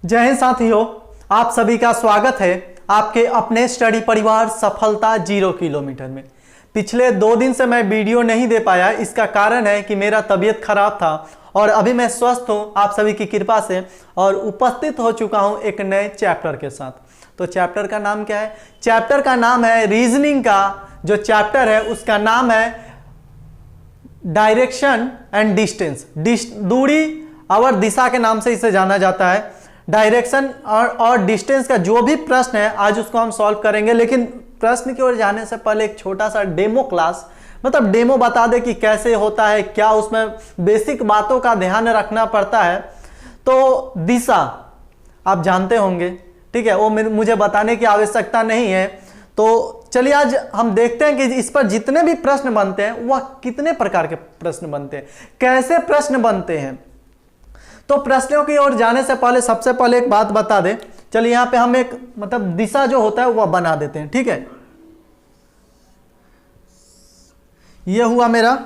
जय हिंद साथियों, आप सभी का स्वागत है आपके अपने स्टडी परिवार सफलता 0 किलोमीटर में। पिछले 2 दिन से मैं वीडियो नहीं दे पाया, इसका कारण है कि मेरा तबीयत खराब था और अभी मैं स्वस्थ हूं आप सभी की कृपा से और उपस्थित हो चुका हूं एक नए चैप्टर के साथ। तो चैप्टर का नाम क्या है? चैप्टर का नाम है रीजनिंग का जो चैप्टर है उसका नाम है डायरेक्शन एंड डिस्टेंस। दूरी और दिशा के नाम से इसे जाना जाता है। डायरेक्शन और डिस्टेंस का जो भी प्रश्न है आज उसको हम सॉल्व करेंगे, लेकिन प्रश्न की ओर जाने से पहले एक छोटा सा डेमो क्लास, मतलब डेमो बता दे कि कैसे होता है, क्या उसमें बेसिक बातों का ध्यान रखना पड़ता है। तो दिशा आप जानते होंगे, ठीक है, वो मुझे बताने की आवश्यकता नहीं है। तो चलिए आज हम देखते हैं कि इस पर जितने भी प्रश्न बनते हैं वह कितने प्रकार के प्रश्न बनते हैं, कैसे प्रश्न बनते हैं। तो प्रश्नों की ओर जाने से पहले सबसे पहले एक बात बता दें। चलिए यहाँ पे हम एक मतलब दिशा जो होता है वह बना देते हैं, ठीक है। ये हुआ मेरा,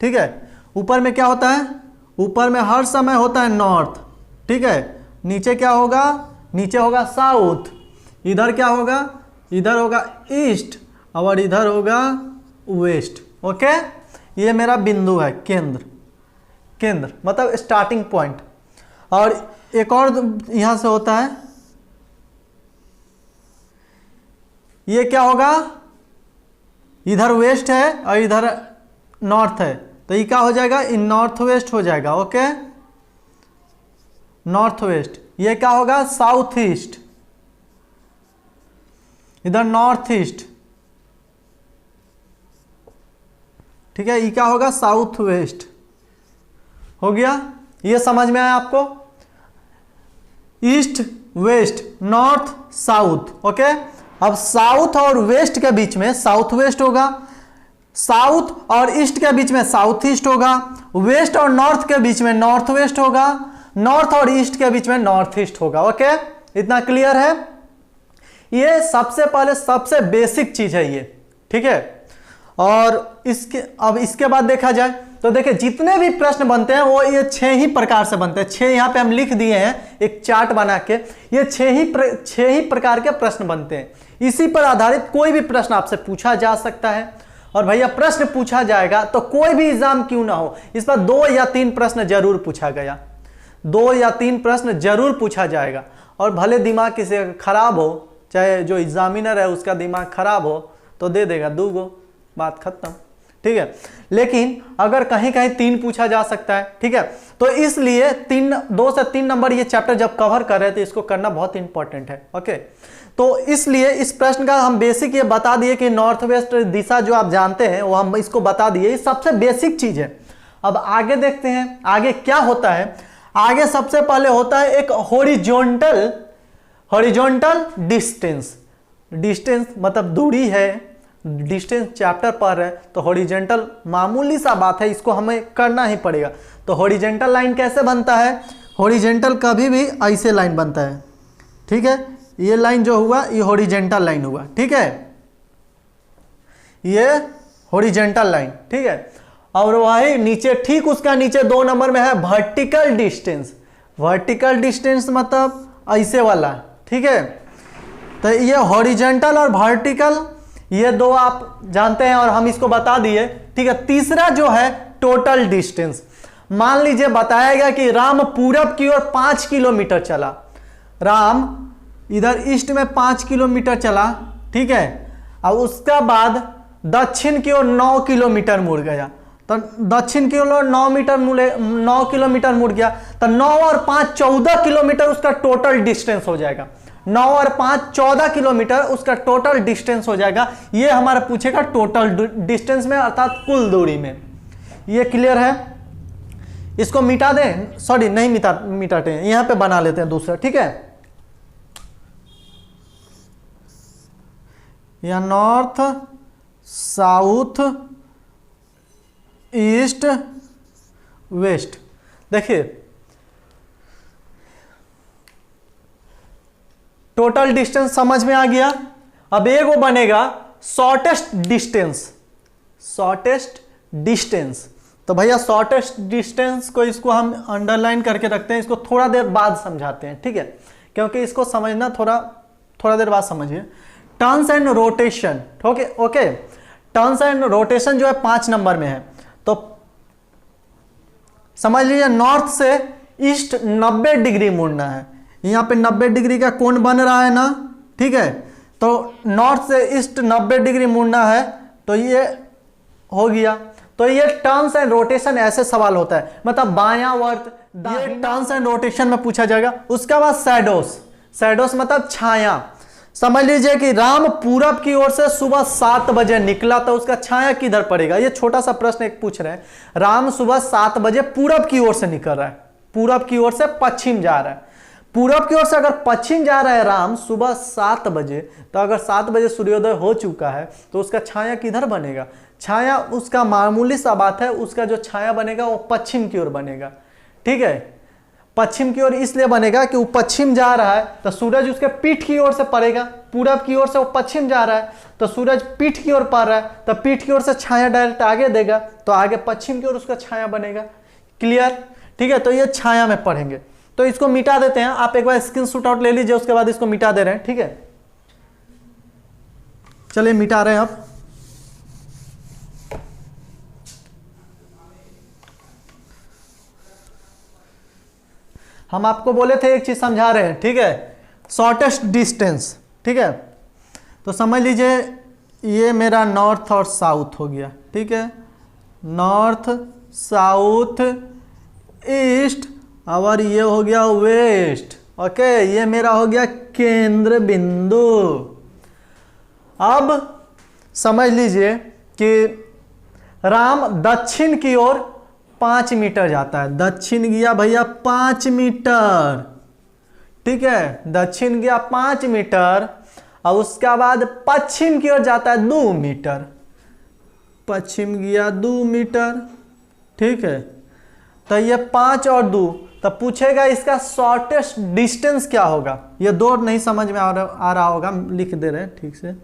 ठीक है। ऊपर में क्या होता है? ऊपर में हर समय होता है नॉर्थ, ठीक है। नीचे क्या होगा? नीचे होगा साउथ। इधर क्या होगा? इधर होगा ईस्ट और इधर होगा वेस्ट। ओके, ये मेरा बिंदु है, केंद्र। केंद्र मतलब स्टार्टिंग पॉइंट। और एक और यहां से होता है, ये क्या होगा? इधर वेस्ट है और इधर नॉर्थ है, तो ये क्या हो जाएगा? इन नॉर्थ वेस्ट हो जाएगा। Okay, north west. ये क्या होगा? South east. इधर नॉर्थ ईस्ट, ठीक है। ये क्या होगा? South west. हो गया, ये समझ में आया आपको? East west north south. Okay, अब साउथ और वेस्ट के बीच में साउथ वेस्ट होगा, साउथ और ईस्ट के बीच में साउथ ईस्ट होगा, वेस्ट और नॉर्थ के बीच में नॉर्थ वेस्ट होगा, नॉर्थ और ईस्ट के बीच में नॉर्थ ईस्ट होगा। ओके, इतना क्लियर है? ये सबसे पहले सबसे बेसिक चीज है ये, ठीक है। और इसके बाद देखा जाए तो देखिए जितने भी प्रश्न बनते हैं वो ये 6 ही प्रकार से बनते हैं। 6 यहाँ पे हम लिख दिए हैं एक चार्ट बना के। ये 6 ही प्रकार के प्रश्न बनते हैं। इसी पर आधारित कोई भी प्रश्न आपसे पूछा जा सकता है। और भैया प्रश्न पूछा जाएगा तो कोई भी एग्जाम क्यों ना हो, इस पर 2 या 3 प्रश्न जरूर पूछा गया, 2 या 3 प्रश्न जरूर पूछा जाएगा। और भले दिमाग किसी का खराब हो, चाहे जो एग्जामिनर है उसका दिमाग खराब हो तो दे देगा 2 गो, बात खत्म, ठीक है। लेकिन अगर कहीं कहीं 3 पूछा जा सकता है, ठीक है। तो इसलिए 2 से 3 नंबर ये चैप्टर जब कवर कर रहे थे इसको करना बहुत इंपॉर्टेंट है। ओके, तो इसलिए इस प्रश्न का हम बेसिक ये बता दिए कि नॉर्थ वेस्ट दिशा जो आप जानते हैं वो हम इसको बता दिए, ये सबसे बेसिक चीज है। अब आगे देखते हैं आगे क्या होता है। आगे सबसे पहले होता है एक हॉरिजॉन्टल डिस्टेंस। डिस्टेंस मतलब दूरी है, डिस्टेंस चैप्टर पर है तो हॉरिजॉन्टल मामूली सा बात है, इसको हमें करना ही पड़ेगा। तो हॉरिजॉन्टल लाइन कैसे बनता है? हॉरिजॉन्टल कभी भी ऐसे लाइन बनता है, ठीक है। ये लाइन जो हुआ ये हॉरिजॉन्टल लाइन हुआ, ठीक है, ये हॉरिजॉन्टल लाइन, ठीक है। और वही नीचे, ठीक उसका नीचे 2 नंबर में है वर्टिकल डिस्टेंस। वर्टिकल डिस्टेंस मतलब ऐसे वाला, ठीक है। तो ये हॉरिजॉन्टल और वर्टिकल ये 2 आप जानते हैं और हम इसको बता दिए, ठीक है। तीसरा जो है टोटल डिस्टेंस। मान लीजिए बताया गया कि राम पूरब की ओर 5 किलोमीटर चला, राम इधर ईस्ट में 5 किलोमीटर चला, ठीक है। अब उसका बाद दक्षिण की ओर 9 किलोमीटर मुड़ गया, तो दक्षिण की ओर 9 किलोमीटर मुड़ गया, तो 9 और 5 14 किलोमीटर उसका टोटल डिस्टेंस हो जाएगा। 9 और 5 14 किलोमीटर उसका टोटल डिस्टेंस हो जाएगा। ये हमारा पूछेगा टोटल डिस्टेंस में, अर्थात कुल दूरी में। ये क्लियर है? इसको मिटा दें, सॉरी नहीं मिटाते हैं, यहां पे बना लेते हैं दूसरा, ठीक है। या नॉर्थ साउथ ईस्ट वेस्ट। देखिए टोटल डिस्टेंस समझ में आ गया। अब एक वो बनेगा शॉर्टेस्ट डिस्टेंस। शॉर्टेस्ट डिस्टेंस तो भैया शॉर्टेस्ट डिस्टेंस को इसको हम अंडरलाइन करके रखते हैं, इसको थोड़ा देर बाद समझाते हैं, ठीक है। क्योंकि इसको समझना थोड़ा देर बाद समझिए। Turns and rotation, okay turns and rotation जो है 5 नंबर में है। तो समझ लीजिए नॉर्थ से ईस्ट 90 डिग्री मुड़ना है। यहाँ पे 90 डिग्री का कोण बन रहा है ना, ठीक है। तो नॉर्थ से ईस्ट 90 डिग्री मुड़ना है, तो ये हो गया। तो ये टर्न्स एंड रोटेशन ऐसे सवाल होता है, मतलब बायां वर्त, ये टर्न्स एंड रोटेशन में पूछा जाएगा। उसके बाद शैडोस, शैडोस मतलब छाया। समझ लीजिए कि राम पूरब की ओर से सुबह 7 बजे निकला, तो उसका छाया किधर पड़ेगा। ये छोटा सा प्रश्न एक पूछ रहे हैं। राम सुबह 7 बजे पूरब की ओर से निकल रहा है, पूरब की ओर से पश्चिम जा रहा है। पूरब की ओर से अगर पश्चिम जा रहा है राम सुबह 7 बजे, तो अगर 7 बजे सूर्योदय हो चुका है तो उसका छाया किधर बनेगा। छाया उसका मामूली सा बात है, उसका जो छाया बनेगा वो पश्चिम की ओर बनेगा, ठीक है। पश्चिम की ओर इसलिए बनेगा कि वो पश्चिम जा रहा है, तो सूरज उसके पीठ की ओर से पड़ेगा। पूरब की ओर से वो पश्चिम जा रहा है, तो सूरज पीठ की ओर पड़ रहा है, तो पीठ की ओर से छाया डायरेक्ट आगे देगा, तो आगे पश्चिम की ओर उसका छाया बनेगा। क्लियर, ठीक है। तो ये छाया में पढ़ेंगे। तो इसको मिटा देते हैं, आप एक बार स्क्रीनशॉट आउट ले लीजिए, उसके बाद इसको मिटा दे रहे हैं, ठीक है। चलिए मिटा रहे हैं अब। हम आपको बोले थे एक चीज समझा रहे हैं, ठीक है, शॉर्टेस्ट डिस्टेंस, ठीक है। तो समझ लीजिए ये मेरा नॉर्थ और साउथ हो गया, ठीक है। नॉर्थ, साउथ, ईस्ट और ये हो गया वेस्ट, ओके। ये मेरा हो गया केंद्र बिंदु। अब समझ लीजिए कि राम दक्षिण की ओर 5 मीटर जाता है। दक्षिण गया भैया 5 मीटर, ठीक है। दक्षिण गया 5 मीटर और उसके बाद पश्चिम की ओर जाता है 2 मीटर। पश्चिम गया 2 मीटर, ठीक है। तो ये 5 और 2, तो पूछेगा इसका शॉर्टेस्ट डिस्टेंस क्या होगा। ये 2 नहीं समझ में आ रहा होगा, लिख दे रहे हैं ठीक से।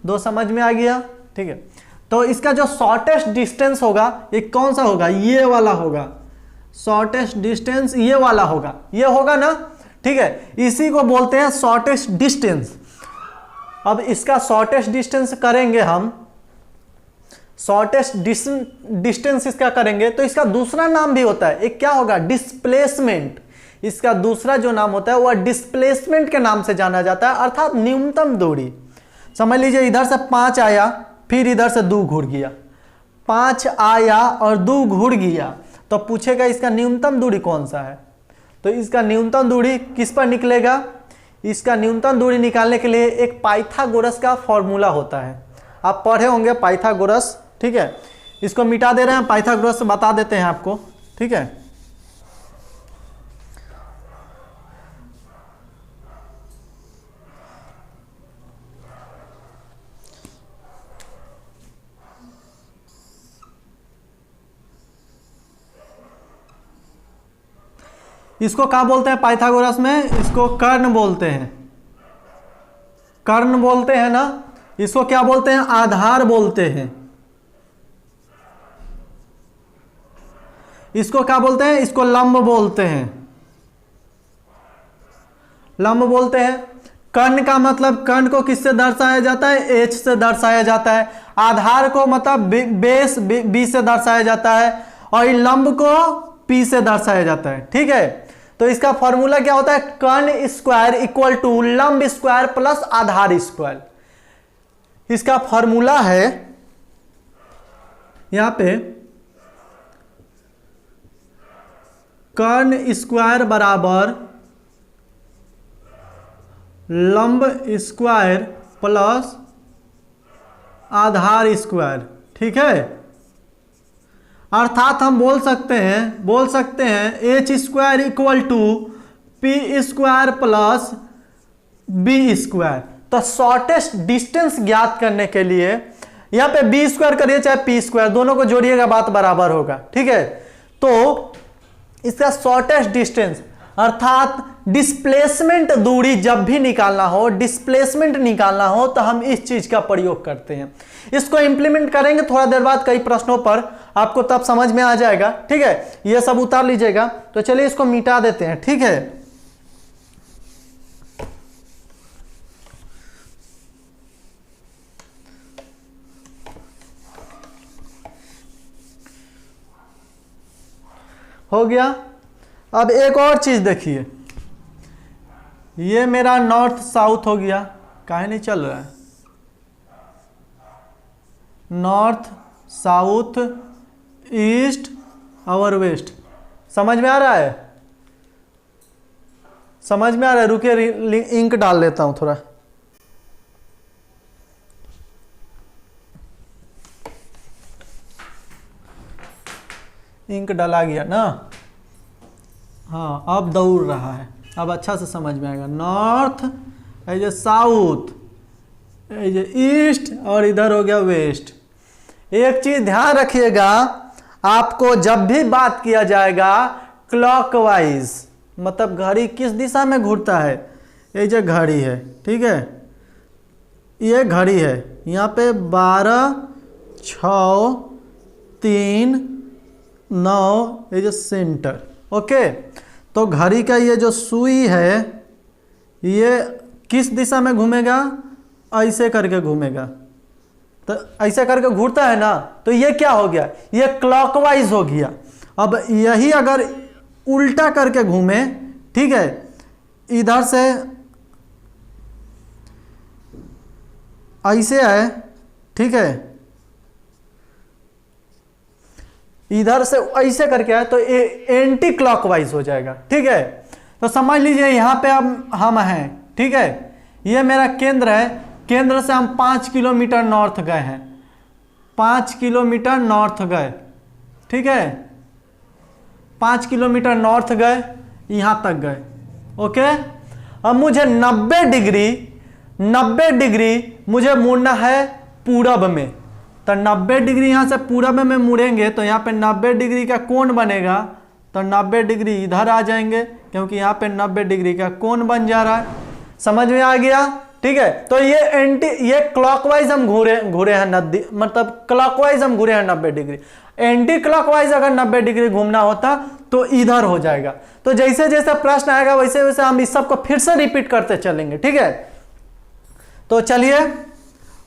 2 समझ में आ गया, ठीक है। तो इसका जो शॉर्टेस्ट डिस्टेंस होगा ये कौन सा होगा, ये वाला होगा। शॉर्टेस्ट डिस्टेंस ये वाला होगा, ये होगा ना, ठीक है। इसी को बोलते हैं शॉर्टेस्ट डिस्टेंस। अब इसका शॉर्टेस्ट डिस्टेंस करेंगे हम, शॉर्टेस्ट डिस्टेंस इसका करेंगे तो इसका दूसरा नाम भी होता है, एक क्या होगा, डिस्प्लेसमेंट। इसका दूसरा जो नाम होता है वह डिस्प्लेसमेंट के नाम से जाना जाता है, अर्थात न्यूनतम दूरी। समझ लीजिए इधर से 5 आया, फिर इधर से 2 घूर गया। 5 आया और 2 घूर गया, तो पूछेगा इसका न्यूनतम दूरी कौन सा है। तो इसका न्यूनतम दूरी किस पर निकलेगा। इसका न्यूनतम दूरी निकालने के लिए एक पाइथागोरस का फॉर्मूला होता है, आप पढ़े होंगे पाइथागोरस, ठीक है। इसको मिटा दे रहे हैं, पाइथागोरस से बता देते हैं आपको, ठीक है। इसको क्या बोलते हैं पाइथागोरस में, इसको कर्ण बोलते हैं। कर्ण बोलते हैं ना, इसको क्या बोलते हैं, आधार बोलते हैं। इसको क्या बोलते हैं, इसको लंब बोलते हैं। लंब बोलते हैं। कर्ण का मतलब, कर्ण को किससे दर्शाया जाता है, एच से दर्शाया जाता है। आधार को मतलब बेस बी से दर्शाया जाता है, और लंब को पी से दर्शाया जाता है, ठीक है। तो इसका फॉर्मूला क्या होता है, कर्ण स्क्वायर इक्वल टू लंब स्क्वायर प्लस आधार स्क्वायर। इसका फॉर्मूला है यहां पे, कर्ण स्क्वायर बराबर लंब स्क्वायर प्लस आधार स्क्वायर, ठीक है। अर्थात हम बोल सकते हैं H square equal to P square plus B square. तो शॉर्टेस्ट डिस्टेंस ज्ञात करने के लिए यहां पे बी स्क्वायर करिए चाहे पी स्क्वायर, दोनों को जोड़िएगा बात बराबर होगा, ठीक है। तो इसका शॉर्टेस्ट डिस्टेंस अर्थात डिस्प्लेसमेंट दूरी जब भी निकालना हो, डिस्प्लेसमेंट निकालना हो, तो हम इस चीज का प्रयोग करते हैं। इसको इंप्लीमेंट करेंगे थोड़ा देर बाद कई प्रश्नों पर, आपको तब समझ में आ जाएगा, ठीक है। ये सब उतार लीजिएगा। तो चलिए इसको मिटा देते हैं, ठीक है। हो गया। अब एक और चीज़ देखिए, ये मेरा नॉर्थ साउथ हो गया, काहे नहीं चल रहा है, नॉर्थ साउथ ईस्ट और वेस्ट। समझ में आ रहा है, समझ में आ रहा है? रुकिए इंक डाल लेता हूं थोड़ा। इंक डाला गया ना, हाँ अब दौड़ रहा है, अब अच्छा से समझ में आएगा। North as A south as A east और इधर हो गया वेस्ट। एक चीज ध्यान रखिएगा, आपको जब भी बात किया जाएगा क्लॉकवाइज, मतलब घड़ी किस दिशा में घूरता है, ये जो घड़ी है, ठीक है, ये घड़ी है, यहाँ पे 12 6 3 9, ये जो सेंटर, ओके। तो घड़ी का ये जो सुई है ये किस दिशा में घूमेगा, ऐसे करके घूमेगा, तो ऐसे करके घूरता है ना, तो ये क्या हो गया, ये क्लॉकवाइज हो गया। अब यही अगर उल्टा करके घूमे, ठीक है, इधर से ऐसे है, ठीक है, इधर से ऐसे करके है, तो ये एंटी क्लॉकवाइज हो जाएगा, ठीक है। तो समझ लीजिए यहाँ पे हम हैं, ठीक है, ये मेरा केंद्र है, केंद्र से हम 5 किलोमीटर नॉर्थ गए हैं, 5 किलोमीटर नॉर्थ गए, ठीक है, 5 किलोमीटर नॉर्थ गए, यहाँ तक गए, ओके। अब मुझे 90 डिग्री मुझे मुड़ना है पूरब में, तो 90 डिग्री यहाँ से पूरब में मुड़ेंगे तो यहाँ पे 90 डिग्री का कोण बनेगा, तो 90 डिग्री इधर आ जाएंगे, क्योंकि यहाँ पे 90 डिग्री का कोण बन जा रहा है। समझ में आ गया, ठीक है। तो ये क्लॉकवाइज हम घूरे हैं नदी, मतलब क्लॉकवाइज हम घूरे हैं 90 डिग्री। एंटी क्लॉकवाइज अगर 90 डिग्री घूमना होता तो इधर हो जाएगा। तो जैसे जैसे प्रश्न आएगा वैसे वैसे हम इस सब को फिर से रिपीट करते चलेंगे, ठीक है। तो चलिए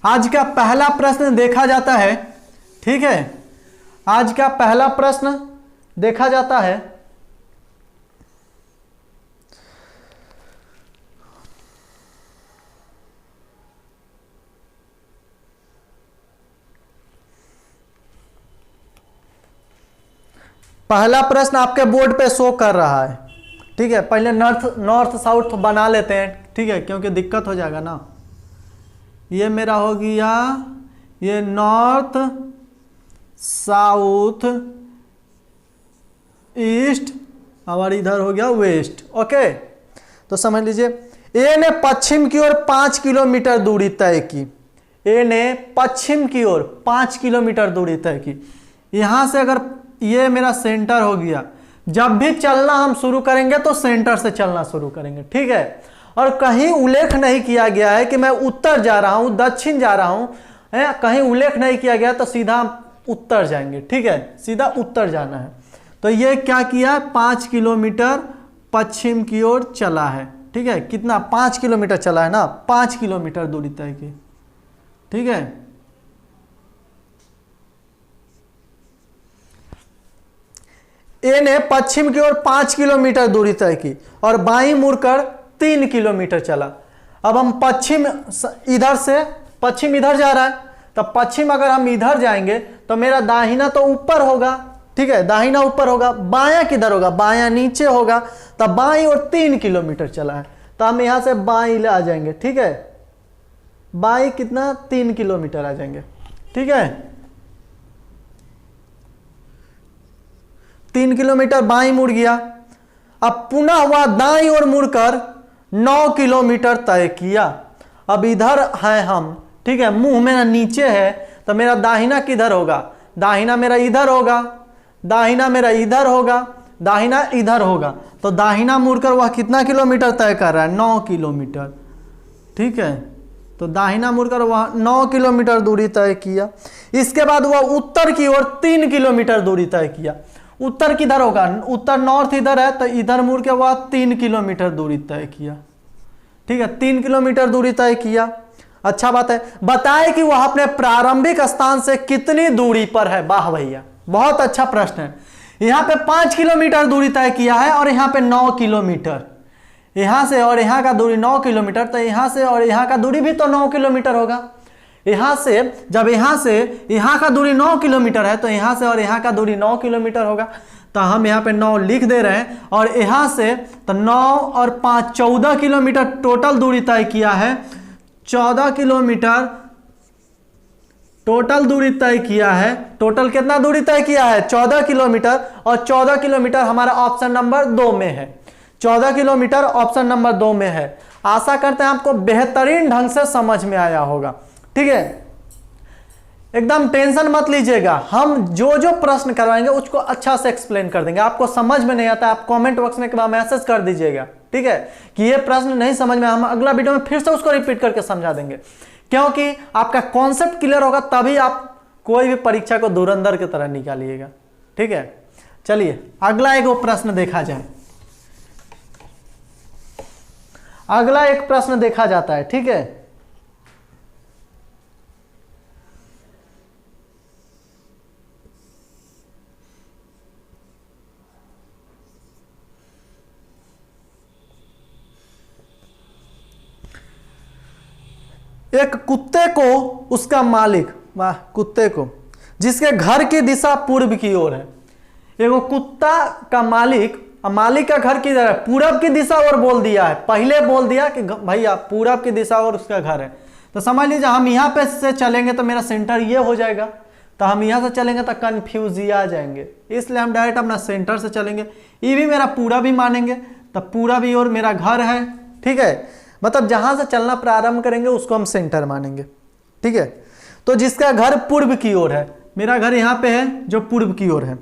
आज का पहला प्रश्न देखा जाता है, ठीक है, आज का पहला प्रश्न देखा जाता है। पहला प्रश्न आपके बोर्ड पे शो कर रहा है, ठीक है। पहले नॉर्थ साउथ बना लेते हैं, ठीक है, क्योंकि दिक्कत हो जाएगा ना। ये मेरा हो गया, ये नॉर्थ साउथ ईस्ट और इधर हो गया वेस्ट, ओके। तो समझ लीजिए, ए ने पश्चिम की ओर 5 किलोमीटर दूरी तय की, ए ने पश्चिम की ओर 5 किलोमीटर दूरी तय की। यहां से अगर ये मेरा सेंटर हो गया, जब भी चलना हम शुरू करेंगे तो सेंटर से चलना शुरू करेंगे, ठीक है। और कहीं उल्लेख नहीं किया गया है कि मैं उत्तर जा रहा हूं, दक्षिण जा रहा हूं, कहीं उल्लेख नहीं किया गया, तो सीधा हम उत्तर जाएंगे, ठीक है, सीधा उत्तर जाना है। तो ये क्या किया, 5 किलोमीटर पश्चिम की ओर चला है, ठीक है। कितना, 5 किलोमीटर चला है ना, 5 किलोमीटर दूरी तय की, ठीक है। ए ने पश्चिम की ओर 5 किलोमीटर दूरी तय की और बाईं मुड़कर 3 किलोमीटर चला। अब हम पश्चिम, इधर से पश्चिम इधर जा रहा है, तो पश्चिम अगर हम इधर जाएंगे तो मेरा दाहिना तो ऊपर होगा, ठीक है, दाहिना ऊपर होगा, बायां किधर होगा, बायां नीचे होगा। तब बाईं ओर 3 किलोमीटर चला है, तो हम यहां से बाईं ले आ जाएंगे, ठीक है, बाईं कितना, 3 किलोमीटर आ जाएंगे, ठीक है। 3 किलोमीटर बाईं मुड़ गया। अब पुनः हुआ दाईं ओर मुड़कर 9 किलोमीटर तय किया। अब इधर है हम, ठीक है, मुंह मेरा नीचे है, तो मेरा दाहिना किधर होगा, दाहिना मेरा इधर होगा, दाहिना मेरा इधर होगा, दाहिना इधर होगा। तो दाहिना मुड़कर वह कितना किलोमीटर तय कर रहा है, 9 किलोमीटर, ठीक है। तो दाहिना मुड़कर वह 9 किलोमीटर दूरी तय किया। इसके बाद वह उत्तर की ओर 3 किलोमीटर दूरी तय किया। उत्तर किधर होगा, उत्तर नॉर्थ इधर है, तो इधर मुड़ के वह 3 किलोमीटर दूरी तय किया, ठीक है, 3 किलोमीटर दूरी तय किया। अच्छा बात है। बताए कि वह अपने प्रारंभिक स्थान से कितनी दूरी पर है। वाह भैया, बहुत अच्छा प्रश्न है। यहाँ पे 5 किलोमीटर दूरी तय किया है और यहाँ पे 9 किलोमीटर, यहाँ से और यहाँ का दूरी 9 किलोमीटर, तो यहाँ से और यहाँ का दूरी भी तो 9 किलोमीटर होगा। यहाँ से जब यहाँ से यहाँ का दूरी 9 किलोमीटर है तो यहाँ से और यहाँ का दूरी 9 किलोमीटर होगा, तो हम यहाँ पे 9 लिख दे रहे हैं। और यहाँ से तो 9 और 5 14 किलोमीटर टोटल दूरी तय किया है, 14 किलोमीटर टोटल दूरी तय किया है। टोटल कितना दूरी तय किया है? 14 किलोमीटर, और 14 किलोमीटर हमारा ऑप्शन नंबर 2 में है। 14 किलोमीटर ऑप्शन नंबर 2 में है। आशा करते हैं आपको बेहतरीन ढंग से समझ में आया होगा। ठीक है, एकदम टेंशन मत लीजिएगा, हम जो जो प्रश्न करवाएंगे उसको अच्छा से एक्सप्लेन कर देंगे। आपको समझ में नहीं आता आप कमेंट बॉक्स में मैसेज कर दीजिएगा, ठीक है, कि ये प्रश्न नहीं समझ में, हम अगला वीडियो में फिर से उसको रिपीट करके समझा देंगे, क्योंकि आपका कॉन्सेप्ट क्लियर होगा तभी आप कोई भी परीक्षा को धुरंधर की तरह निकालिएगा। ठीक है, चलिए अगला एक प्रश्न देखा जाए। अगला एक प्रश्न देखा जाता है। ठीक है, एक कुत्ते को उसका मालिक, वाह, कुत्ते को जिसके घर की दिशा पूर्व की ओर है। एगो कुत्ता का मालिक, मालिक का घर की तरफ पूरब की दिशा और बोल दिया है, पहले बोल दिया कि भैया पूरब की दिशा और उसका घर है। तो समझ लीजिए हम यहाँ पे से चलेंगे तो मेरा सेंटर ये हो जाएगा, तो हम यहाँ से चलेंगे तो कन्फ्यूज आ जाएंगे, इसलिए हम डायरेक्ट अपना सेंटर से चलेंगे। ये भी मेरा पूरा भी मानेंगे, तो पूरा भी और मेरा घर है। ठीक है, मतलब जहां से चलना प्रारंभ करेंगे उसको हम सेंटर मानेंगे। ठीक है, तो जिसका घर पूर्व की ओर है, मेरा घर यहाँ पे है जो पूर्व की ओर है,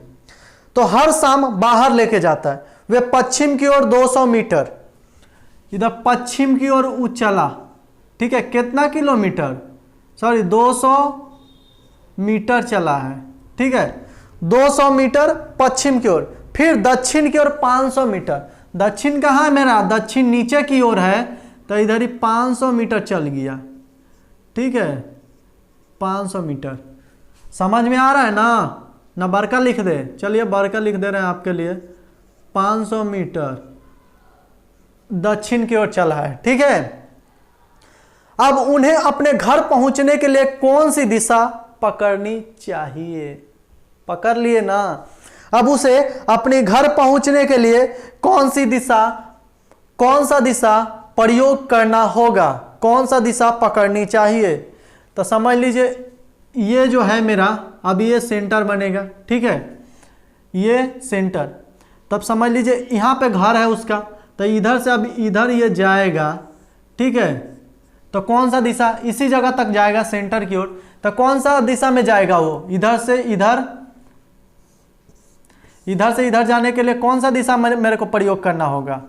तो हर शाम बाहर लेके जाता है। वे पश्चिम की ओर 200 मीटर, इधर पश्चिम की ओर चला। ठीक है, कितना किलोमीटर? सॉरी 200 मीटर चला है। ठीक है, 200 मीटर पश्चिम की ओर, फिर दक्षिण की ओर 500 मीटर। दक्षिण कहाँ है मेरा? दक्षिण नीचे की ओर है, तो इधर ही 500 मीटर चल गया। ठीक है, 500 मीटर समझ में आ रहा है ना बड़का लिख दे, चलिए बड़का लिख दे रहे हैं आपके लिए। 500 मीटर दक्षिण की ओर चला है। ठीक है, अब उन्हें अपने घर पहुंचने के लिए कौन सी दिशा पकड़नी चाहिए? पकड़ लिए ना। अब उसे अपने घर पहुंचने के लिए कौन सा दिशा प्रयोग करना होगा, कौन सा दिशा पकड़नी चाहिए? तो समझ लीजिए ये जो है मेरा, अब ये सेंटर बनेगा। ठीक है, ये सेंटर, तब समझ लीजिए यहाँ पे घर है उसका, तो इधर से अब इधर ये जाएगा। ठीक है, तो कौन सा दिशा? इसी जगह तक जाएगा सेंटर की ओर। तो कौन सा दिशा में जाएगा वो? इधर से इधर, इधर से इधर जाने के लिए कौन सा दिशा मेरे को प्रयोग करना होगा?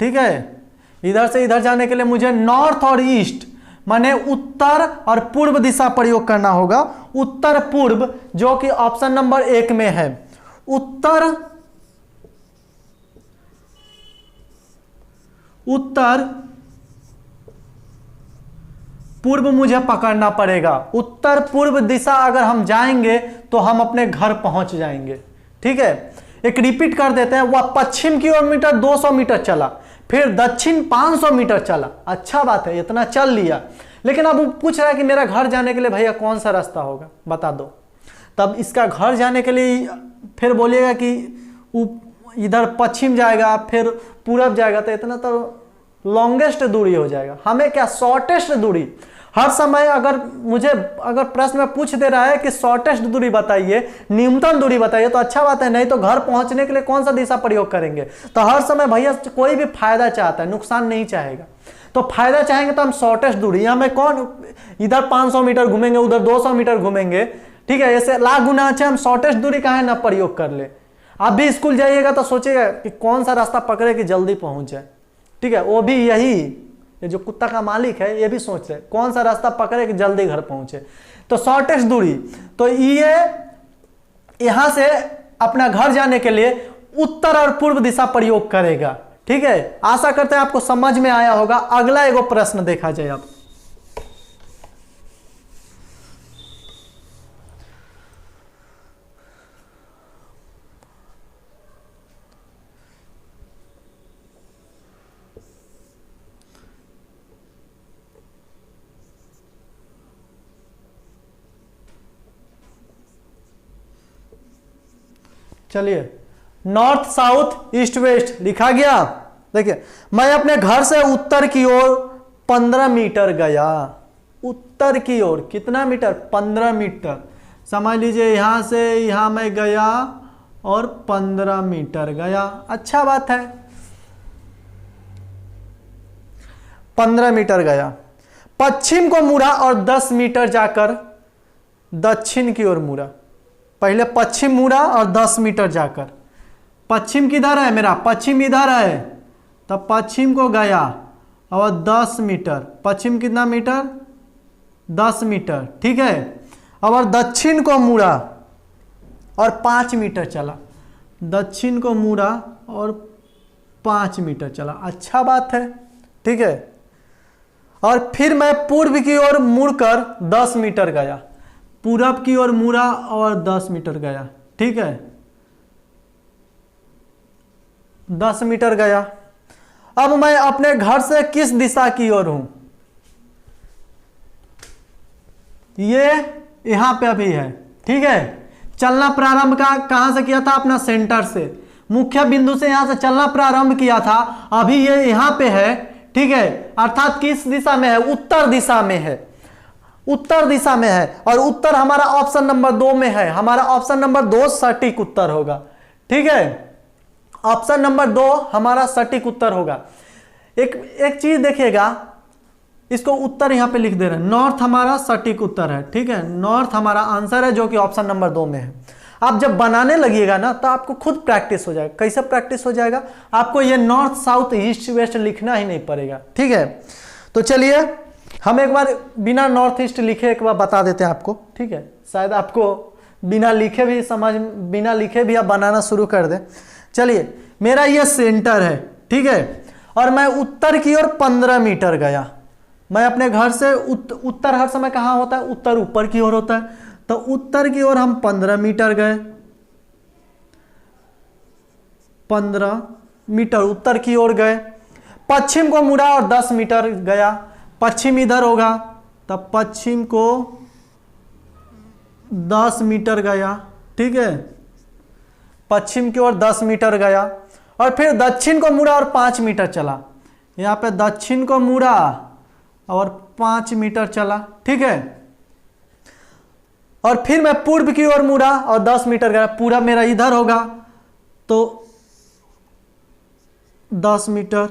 ठीक है, इधर से इधर जाने के लिए मुझे नॉर्थ और ईस्ट माने उत्तर और पूर्व दिशा प्रयोग करना होगा। उत्तर पूर्व, जो कि ऑप्शन नंबर 1 में है। उत्तर पूर्व मुझे पकड़ना पड़ेगा। उत्तर पूर्व दिशा अगर हम जाएंगे तो हम अपने घर पहुंच जाएंगे। ठीक है, एक रिपीट कर देते हैं। वह पश्चिम की ओर 200 मीटर चला, फिर दक्षिण 500 मीटर चला। अच्छा बात है, इतना चल लिया, लेकिन अब वो पूछ रहा है कि मेरा घर जाने के लिए भैया कौन सा रास्ता होगा, बता दो। तब इसका घर जाने के लिए फिर बोलिएगा कि इधर पश्चिम जाएगा फिर पूरब जाएगा, तो इतना तो लॉन्गेस्ट दूरी हो जाएगा। हमें क्या, शॉर्टेस्ट दूरी। हर समय अगर प्रश्न में पूछ दे रहा है कि शॉर्टेस्ट दूरी बताइए, न्यूनतम दूरी बताइए, तो अच्छा बात है, नहीं तो घर पहुंचने के लिए कौन सा दिशा प्रयोग करेंगे। तो हर समय भैया कोई भी फायदा चाहता है, नुकसान नहीं चाहेगा। तो फायदा चाहेंगे तो हम शॉर्टेस्ट दूरी, हमें कौन इधर 500 मीटर घूमेंगे उधर 200 मीटर घूमेंगे। ठीक है, ऐसे लाख गुना अच्छा हम शॉर्टेस्ट दूरी का है ना प्रयोग कर ले। आप भी स्कूल जाइएगा तो सोचिएगा कि कौन सा रास्ता पकड़े कि जल्दी पहुंच जाए। ठीक है, वो भी यही, ये जो कुत्ता का मालिक है ये भी सोच रहे कौन सा रास्ता पकड़े कि जल्दी घर पहुंचे। तो शॉर्टेस्ट दूरी, तो ये यहां से अपना घर जाने के लिए उत्तर और पूर्व दिशा प्रयोग करेगा। ठीक है, आशा करते हैं आपको समझ में आया होगा। अगला एगो प्रश्न देखा जाए। अब चलिए, नॉर्थ साउथ ईस्ट वेस्ट लिखा गया। देखिए, मैं अपने घर से उत्तर की ओर 15 मीटर गया। उत्तर की ओर कितना मीटर? 15 मीटर। समझ लीजिए यहां से यहां मैं गया और 15 मीटर गया। अच्छा बात है, 15 मीटर गया। पश्चिम को मुड़ा और 10 मीटर जाकर दक्षिण की ओर मुड़ा। पहले पश्चिम मुड़ा और 10 मीटर जाकर, पश्चिम किधर है मेरा? पश्चिम इधर है, तब पश्चिम को गया और 10 मीटर। पश्चिम कितना मीटर? 10 मीटर, ठीक है। और दक्षिण को मुड़ा और 5 मीटर चला। दक्षिण को मुड़ा और 5 मीटर चला। अच्छा बात है, ठीक है। और फिर मैं पूर्व की ओर मुड़कर 10 मीटर गया। पूरब की ओर मुड़ा और 10 मीटर गया, ठीक है। 10 मीटर गया। अब मैं अपने घर से किस दिशा की ओर हूं? ये यहां पे अभी है, ठीक है। चलना प्रारंभ कहां से किया था? अपना सेंटर से, मुख्य बिंदु से यहां से चलना प्रारंभ किया था। अभी ये यहां पे है, ठीक है। अर्थात किस दिशा में है? उत्तर दिशा में है। उत्तर दिशा में है और उत्तर हमारा ऑप्शन नंबर 2 में है। हमारा ऑप्शन नंबर 2 सटीक उत्तर होगा, ठीक है। ऑप्शन नंबर 2 हमारा सटीक उत्तर होगा। एक चीज देखिएगा, इसको उत्तर यहां पे लिख दे रहे हैं। नॉर्थ हमारा सटीक उत्तर है, ठीक है। नॉर्थ हमारा आंसर है, जो कि ऑप्शन नंबर 2 में है। आप जब बनाने लगिएगा ना, तो आपको खुद प्रैक्टिस हो जाएगा। कैसे प्रैक्टिस हो जाएगा? आपको ये नॉर्थ साउथ ईस्ट वेस्ट लिखना ही नहीं पड़ेगा, ठीक है। तो चलिए हम एक बार बिना नॉर्थ ईस्ट लिखे एक बार बता देते हैं आपको, ठीक है। शायद आपको बिना लिखे भी बिना लिखे भी आप बनाना शुरू कर दें। चलिए, मेरा ये सेंटर है, ठीक है। और मैं उत्तर की ओर 15 मीटर गया। मैं अपने घर से उत्तर हर समय कहाँ होता है? उत्तर ऊपर की ओर होता है। तो उत्तर की ओर हम 15 मीटर गए। 15 मीटर उत्तर की ओर गए। पश्चिम को मुड़ा और 10 मीटर गया। पश्चिम इधर होगा, तब पश्चिम को 10 मीटर गया, ठीक है। पश्चिम की ओर 10 मीटर गया और फिर दक्षिण को मुड़ा और 5 मीटर चला। यहाँ पे दक्षिण को मुड़ा और 5 मीटर चला, ठीक है। और फिर मैं पूर्व की ओर मुड़ा और 10 मीटर गया। पूरा मेरा इधर होगा, तो 10 मीटर,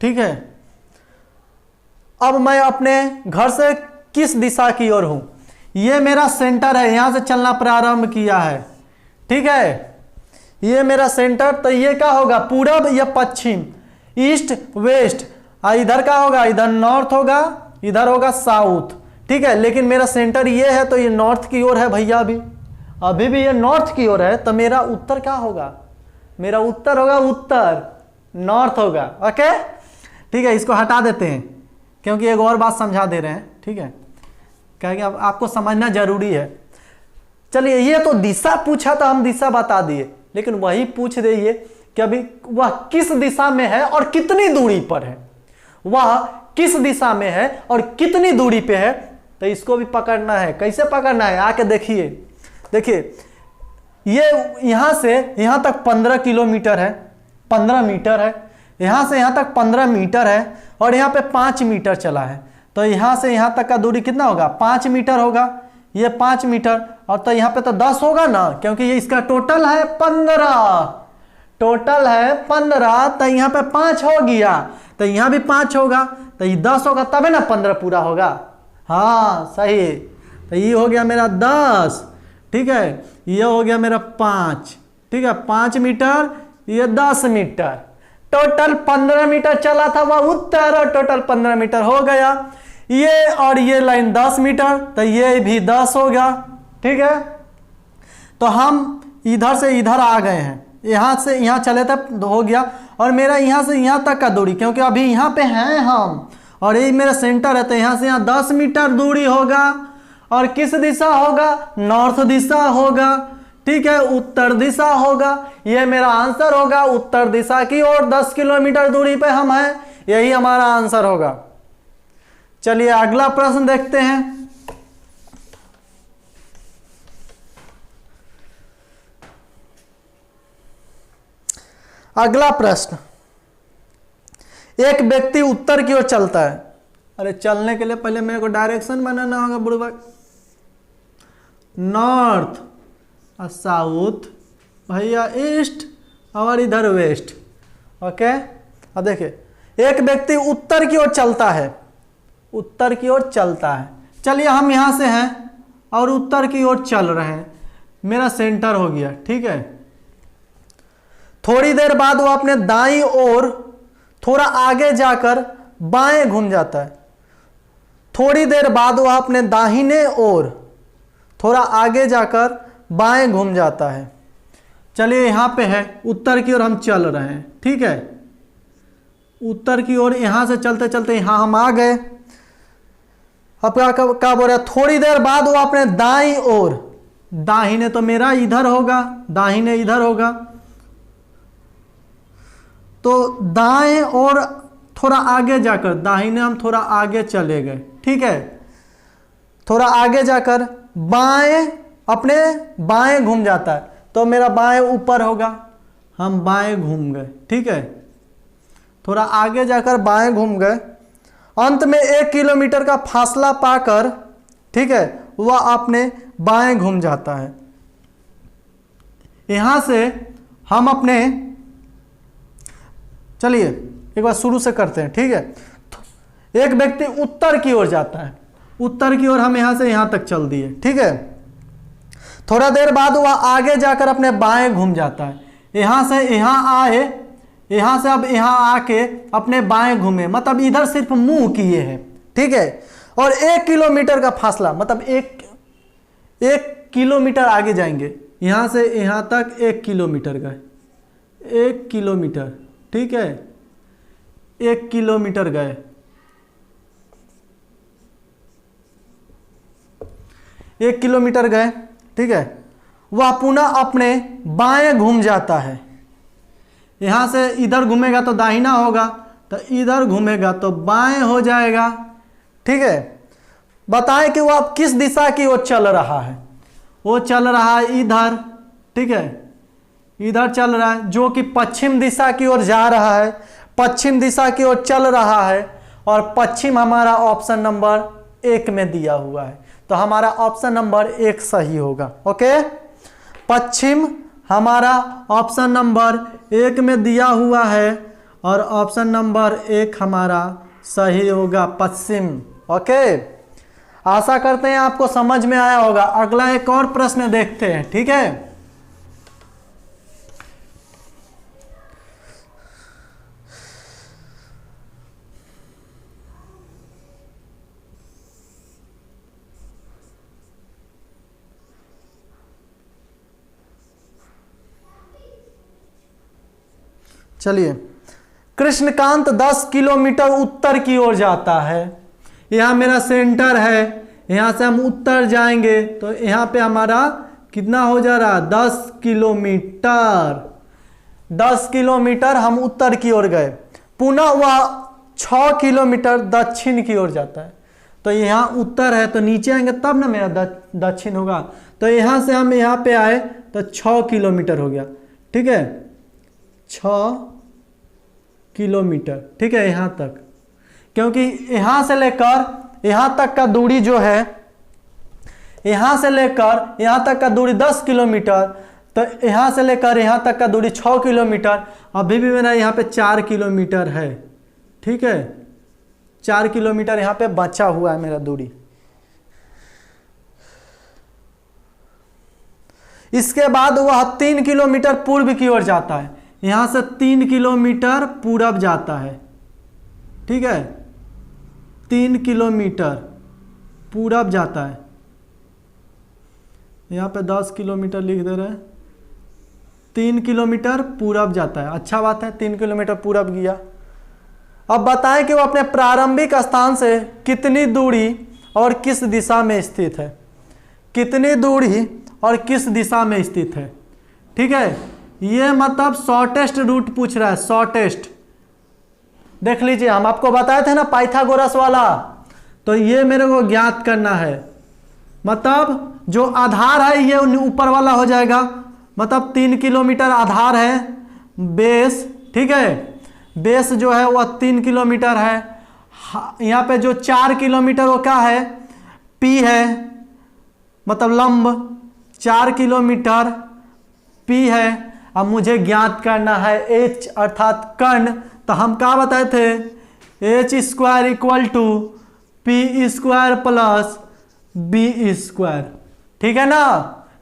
ठीक है। अब मैं अपने घर से किस दिशा की ओर हूं? ये मेरा सेंटर है, यहां से चलना प्रारंभ किया है, ठीक है। ये मेरा सेंटर, तो ये क्या होगा? पूरब या पश्चिम, ईस्ट वेस्ट। इधर क्या होगा? इधर नॉर्थ होगा, इधर होगा साउथ, ठीक है। लेकिन मेरा सेंटर ये है, तो ये नॉर्थ की ओर है भैया। अभी भी ये नॉर्थ की ओर है, तो मेरा उत्तर क्या होगा? मेरा उत्तर होगा उत्तर, नॉर्थ होगा, ओके, ठीक है। इसको हटा देते हैं, क्योंकि एक और बात समझा दे रहे हैं, ठीक है। कहेंगे अब आपको समझना जरूरी है। चलिए, ये तो दिशा पूछा तो हम दिशा बता दिए, लेकिन वही पूछ रही है कि अभी वह किस दिशा में है और कितनी दूरी पर है। वह किस दिशा में है और कितनी दूरी पे है, तो इसको भी पकड़ना है। कैसे पकड़ना है? आके देखिए। देखिए, ये यहां से यहां तक 15 किलोमीटर है, 15 मीटर है। यहां से यहां तक 15 मीटर है और यहां पे 5 मीटर चला है। तो यहां से यहां तक का दूरी कितना होगा? 5 मीटर होगा। ये 5 मीटर, और तो यहां पे तो 10 होगा ना, क्योंकि ये इसका टोटल है 15। टोटल है 15, तो यहां पे 5 हो गया, तो यहां भी 5 होगा, तो ये 10 होगा, तबे ना 15 पूरा होगा। हाँ सही है। तो ये हो गया मेरा 10, ठीक है। ये हो गया मेरा 5, ठीक है। 5 मीटर, ये 10 मीटर, टोटल 15 मीटर चला था वह उत्तर, और टोटल 15 मीटर हो गया। ये और ये लाइन 10 मीटर, तो ये भी 10 हो गया, ठीक है। तो हम इधर से इधर आ गए हैं, यहां से यहां चले थे, हो गया। और मेरा यहां से यहां तक का दूरी, क्योंकि अभी यहां पे हैं हम, और ये मेरा सेंटर है, तो यहां से यहां 10 मीटर दूरी होगा। और किस दिशा होगा? नॉर्थ दिशा होगा, ठीक है, उत्तर दिशा होगा। ये मेरा आंसर होगा, उत्तर दिशा की ओर 10 किलोमीटर दूरी पे हम हैं, यही हमारा आंसर होगा। चलिए अगला प्रश्न देखते हैं। अगला प्रश्न, एक व्यक्ति उत्तर की ओर चलता है। अरे चलने के लिए पहले मेरे को डायरेक्शन बनाना होगा बुढ़वा। नॉर्थ और साउथ, भैया ईस्ट और इधर वेस्ट। ओके, अब देखिए एक व्यक्ति उत्तर की ओर चलता है, उत्तर की ओर चलता है। चलिए हम यहां से हैं और उत्तर की ओर चल रहे हैं, मेरा सेंटर हो गया, ठीक है। थोड़ी देर बाद वो अपने दाईं ओर थोड़ा आगे जाकर बाएं घूम जाता है। थोड़ी देर बाद वह अपने दाहिने ओर थोड़ा आगे जाकर बाएं घूम जाता है। चलिए यहाँ पे है उत्तर की ओर हम चल रहे हैं, ठीक है। उत्तर की ओर यहाँ से चलते चलते यहाँ हम आ गए। अब क्या बोल रहा है, थोड़ी देर बाद वो अपने दाईं ओर, दाहिने तो मेरा इधर होगा, दाहिने इधर होगा, तो दाएं और थोड़ा आगे जाकर दाहिने हम थोड़ा आगे चले गए, ठीक है। थोड़ा आगे जाकर बाएं, अपने बाएं घूम जाता है, तो मेरा बाएं ऊपर होगा, हम बाएं घूम गए, ठीक है। थोड़ा आगे जाकर बाएं घूम गए, अंत में 1 किलोमीटर का फासला पाकर, ठीक है, वह अपने बाएं घूम जाता है। यहां से हम अपने, चलिए एक बार शुरू से करते हैं, ठीक है। एक व्यक्ति उत्तर की ओर जाता है, उत्तर की ओर हम यहां से यहां तक चल दिए, ठीक है। थोड़ा देर बाद वह आगे जाकर अपने बाएं घूम जाता है। यहां से यहां आए, यहां से अब यहां आके अपने बाएं घूमे, मतलब इधर सिर्फ मुंह किए हैं, ठीक है। और 1 किलोमीटर का फासला, मतलब एक किलोमीटर आगे जाएंगे, यहां से यहां तक 1 किलोमीटर गए, 1 किलोमीटर, ठीक है। 1 किलोमीटर गए, 1 किलोमीटर गए, ठीक है। वह पुनः अपने बाएं घूम जाता है। यहां से इधर घूमेगा तो दाहिना होगा, तो इधर घूमेगा तो बाएं हो जाएगा, ठीक है। बताएं कि वह अब किस दिशा की ओर चल रहा है। वो चल रहा है इधर, ठीक है, इधर चल रहा है, जो कि पश्चिम दिशा की ओर जा रहा है, पश्चिम दिशा की ओर चल रहा है। और पश्चिम हमारा ऑप्शन नंबर 1 में दिया हुआ है, तो हमारा ऑप्शन नंबर 1 सही होगा। ओके, पश्चिम हमारा ऑप्शन नंबर 1 में दिया हुआ है और ऑप्शन नंबर 1 हमारा सही होगा, पश्चिम। ओके, आशा करते हैं आपको समझ में आया होगा। अगला एक और प्रश्न देखते हैं, ठीक है। चलिए, कृष्णकांत 10 किलोमीटर उत्तर की ओर जाता है। यहाँ मेरा सेंटर है, यहाँ से हम उत्तर जाएंगे तो यहाँ पे हमारा कितना हो जा रहा है, 10 किलोमीटर। 10 किलोमीटर हम उत्तर की ओर गए, पुनः वह 6 किलोमीटर दक्षिण की ओर जाता है। तो यहाँ उत्तर है तो नीचे आएंगे तब ना मेरा दक्षिण होगा। तो यहाँ से हम यहाँ पे आए तो 6 किलोमीटर हो गया, ठीक है, 6 किलोमीटर, ठीक है, यहाँ तक। क्योंकि यहाँ से लेकर यहाँ तक का दूरी जो है, यहाँ से लेकर यहाँ तक का दूरी 10 किलोमीटर, तो यहाँ से लेकर यहाँ तक का दूरी 6 किलोमीटर। अभी भी मेरा यहाँ पे 4 किलोमीटर है, ठीक है, 4 किलोमीटर यहाँ पे बचा हुआ है मेरा दूरी। इसके बाद वह 3 किलोमीटर पूर्व की ओर जाता है। यहाँ से 3 किलोमीटर पूरब जाता है, ठीक है, 3 किलोमीटर पूरब जाता है। यहाँ पे 10 किलोमीटर लिख दे रहे हैं, 3 किलोमीटर पूरब जाता है। अच्छा बात है, 3 किलोमीटर पूरब गया। अब बताएं कि वो अपने प्रारंभिक स्थान से कितनी दूरी और किस दिशा में स्थित है। कितनी दूरी और किस दिशा में स्थित है, ठीक है। ये मतलब शॉर्टेस्ट रूट पूछ रहा है, शॉर्टेस्ट। देख लीजिए, हम आपको बताए थे ना पाइथागोरस वाला, तो ये मेरे को ज्ञात करना है। मतलब जो आधार है ये ऊपर वाला हो जाएगा, मतलब 3 किलोमीटर आधार है बेस, ठीक है, बेस जो है वह 3 किलोमीटर है। यहाँ पे जो 4 किलोमीटर वो क्या है, पी है, मतलब लंब 4 किलोमीटर पी है। अब मुझे ज्ञात करना है एच अर्थात कर्ण, तो हम क्या बताए थे, H square equal to P square plus B square, ठीक है ना।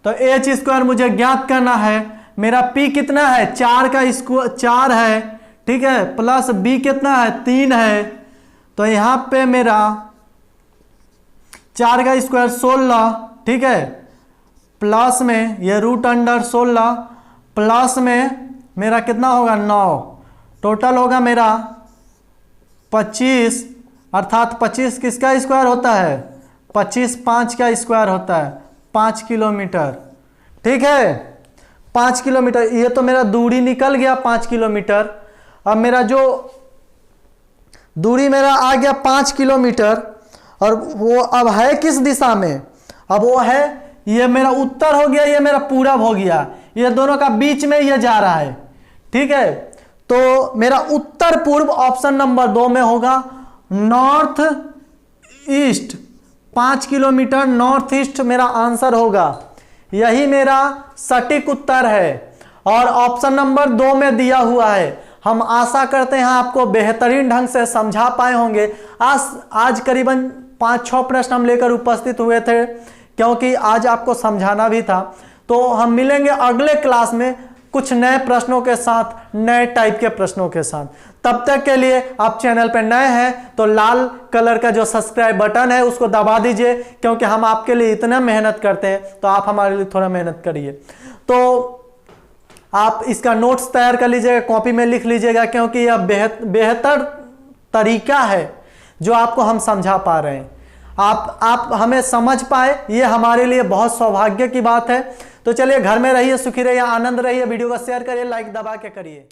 तो एच स्क्वायर मुझे ज्ञात करना है, मेरा पी कितना है, 4 का स्क्वायर 4 है, ठीक है, प्लस बी कितना है, 3 है। तो यहाँ पे मेरा 4 का स्क्वायर 16, ठीक है, प्लस में ये रूट अंडर 16 प्लस में मेरा कितना होगा 9, टोटल होगा मेरा 25, अर्थात 25 किसका स्क्वायर होता है, 25 5 का स्क्वायर होता है, 5 किलोमीटर, ठीक है, 5 किलोमीटर। ये तो मेरा दूरी निकल गया 5 किलोमीटर। अब मेरा जो दूरी मेरा आ गया 5 किलोमीटर, और वो अब है किस दिशा में, अब वो है, ये मेरा उत्तर हो गया, ये मेरा पूरब हो गया, ये दोनों का बीच में ये जा रहा है, ठीक है। तो मेरा उत्तर पूर्व ऑप्शन नंबर 2 में होगा, north east 5 kilometre north east मेरा आंसर होगा, यही मेरा सटीक उत्तर है और ऑप्शन नंबर 2 में दिया हुआ है। हम आशा करते हैं आपको बेहतरीन ढंग से समझा पाए होंगे। आज करीबन 5-6 प्रश्न हम लेकर उपस्थित हुए थे, क्योंकि आज आपको समझाना भी था। तो हम मिलेंगे अगले क्लास में कुछ नए प्रश्नों के साथ, नए टाइप के प्रश्नों के साथ। तब तक के लिए आप चैनल पर नए हैं तो लाल कलर का जो सब्सक्राइब बटन है उसको दबा दीजिए, क्योंकि हम आपके लिए इतना मेहनत करते हैं, तो आप हमारे लिए थोड़ा मेहनत करिए। तो आप इसका नोट्स तैयार कर लीजिएगा, कॉपी में लिख लीजिएगा, क्योंकि यह बेहतर तरीका है जो आपको हम समझा पा रहे हैं। आप हमें समझ पाए, ये हमारे लिए बहुत सौभाग्य की बात है। तो चलिए, घर में रहिए, सुखी रहिए, आनंद रहिए, वीडियो को शेयर करिए, लाइक दबा के करिए।